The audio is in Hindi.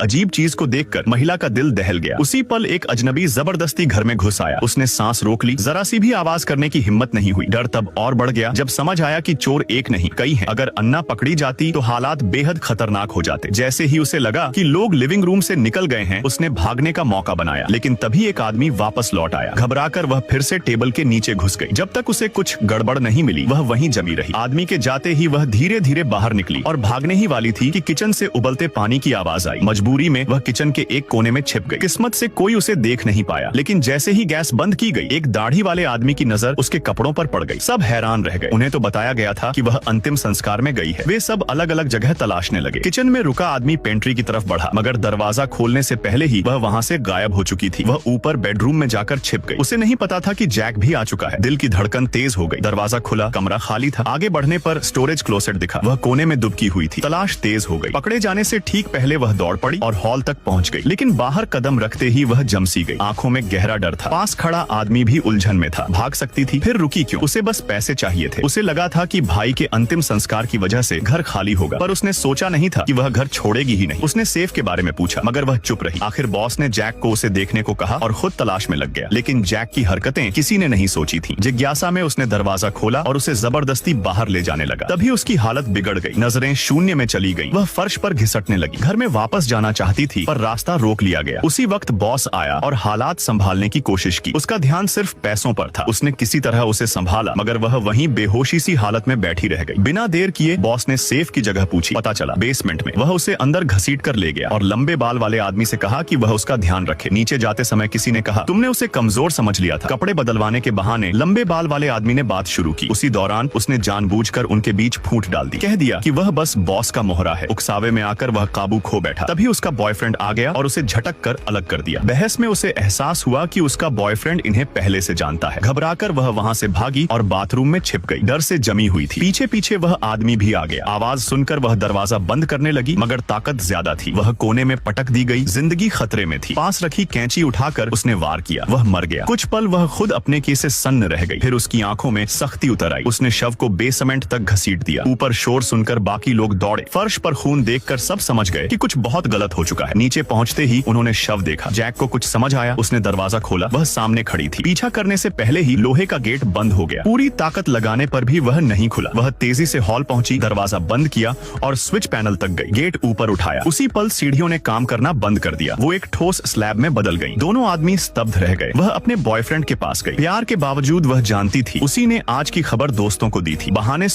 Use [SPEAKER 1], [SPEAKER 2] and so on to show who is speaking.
[SPEAKER 1] अजीब चीज को देखकर महिला का दिल दहल गया। उसी पल एक अजनबी जबरदस्ती घर में घुस आया। उसने सांस रोक ली, जरा सी भी आवाज करने की हिम्मत नहीं हुई। डर तब और बढ़ गया जब समझ आया कि चोर एक नहीं कई हैं। अगर अन्ना पकड़ी जाती तो हालात बेहद खतरनाक हो जाते। जैसे ही उसे लगा कि लोग लिविंग रूम से निकल गए हैं, उसने भागने का मौका बनाया, लेकिन तभी एक आदमी वापस लौट आया। घबराकर वह फिर से टेबल के नीचे घुस गई। जब तक उसे कुछ गड़बड़ नहीं मिली, वह वहीं जमी रही। आदमी के जाते ही वह धीरे धीरे बाहर निकली और भागने ही वाली थी कि किचन से उबलते पानी की आवाज आई। मजबूरी में वह किचन के एक कोने में छिप गई। किस्मत से कोई उसे देख नहीं पाया, लेकिन जैसे ही गैस बंद की गई, एक दाढ़ी वाले आदमी की नजर उसके कपड़ों पर पड़ गई। सब हैरान रह गए। उन्हें तो बताया गया था कि वह अंतिम संस्कार में गई है। वे सब अलग अलग जगह तलाशने लगे। किचन में रुका आदमी पेंट्री की तरफ बढ़ा, मगर दरवाजा खोलने से पहले ही वह वहाँ से गायब हो चुकी थी। वह ऊपर बेडरूम में जाकर छिप गई। उसे नहीं पता था कि जैक भी आ चुका है। दिल की धड़कन तेज हो गई। दरवाजा खुला, कमरा खाली था। आगे बढ़ने पर स्टोरेज क्लोसेट दिखा। वह कोने में दुबकी हुई थी। तलाश तेज हो गई। पकड़े जाने से ठीक पहले वह दौड़ पड़ी और हॉल तक पहुंच गई, लेकिन बाहर कदम रखते ही वह जमसी गई। आंखों में गहरा डर था। पास खड़ा आदमी भी उलझन में था। भाग सकती थी, फिर रुकी क्यों? उसे बस पैसे चाहिए थे। उसे लगा था कि भाई के अंतिम संस्कार की वजह से घर खाली होगा, पर उसने सोचा नहीं था कि वह घर छोड़ेगी ही नहीं। उसने सेफ के बारे में पूछा, मगर वह चुप रही। आखिर बॉस ने जैक को उसे देखने को कहा और खुद तलाश में लग गया, लेकिन जैक की हरकतें किसी ने नहीं सोची थी। जिज्ञासा में उसने दरवाजा खोला और उसे जबरदस्ती बाहर ले जाने लगा। तभी उसकी हालत बिगड़ गई। नजरें शून्य में चली गईं। वह फर्श पर घिसटने लगी। घर में वापस जाना चाहती थी, पर रास्ता रोक लिया गया। उसी वक्त बॉस आया और हालात संभालने की कोशिश की। उसका ध्यान सिर्फ पैसों पर था। उसने किसी तरह उसे संभाला, मगर वह वहीं बेहोशी सी हालत में बैठी रह गई। बिना देर किए बॉस ने सेफ की जगह पूछी। पता चला बेसमेंट में। वह उसे अंदर घसीट कर ले गया और लंबे बाल वाले आदमी से कहा कि वह उसका ध्यान रखे। नीचे जाते समय किसी ने कहा, तुमने उसे कमजोर समझ लिया था। कपड़े बदलवाने के बहाने लंबे बाल वाले आदमी ने बात शुरू की। उसी दौरान उसने जानबूझकर उनके बीच फूट डाल दी। कह दिया कि वह बस बॉस का मोहरा है। उकसावे में आकर वह काबू खो बैठा। तभी उसका बॉयफ्रेंड आ गया और उसे झटक कर अलग कर दिया। बहस में उसे एहसास हुआ कि उसका बॉयफ्रेंड इन्हें पहले से जानता है। घबराकर वह वहाँ से भागी और बाथरूम में छिप गई। डर से जमी हुई थी। पीछे पीछे वह आदमी भी आ गया। आवाज सुनकर वह दरवाजा बंद करने लगी, मगर ताकत ज्यादा थी। वह कोने में पटक दी गई। जिंदगी खतरे में थी। पास रखी कैंची उठाकर उसने वार किया। वह मर गया। कुछ पल वह खुद अपने की से सन्न रह गई। फिर उसकी आंखों में सख्ती उतर आई। उसने शव को बेसमेंट तक घसीट दिया। ऊपर शोर सुनकर बाकी लोग दौड़े। फर्श पर खून देखकर सब समझ गए कि कुछ बहुत गलत हो चुका है। नीचे पहुंचते ही उन्होंने शव देखा। जैक को कुछ समझ आया। उसने दरवाजा खोला। वह सामने खड़ी थी। पीछा करने से पहले ही लोहे का गेट बंद हो गया। पूरी ताकत लगाने पर भी वह नहीं खुला। वह तेजी से हॉल पहुंची, दरवाजा बंद किया और स्विच पैनल तक गई। गेट ऊपर उठाया। उसी पल सीढ़ियों ने काम करना बंद कर दिया। वो एक ठोस स्लैब में बदल गई। दोनों आदमी स्तब्ध रह गए। वह अपने बॉयफ्रेंड के पास गई। प्यार के बावजूद वह जानती थी उसी ने आज की खबर दोस्तों को दी थी। बहाने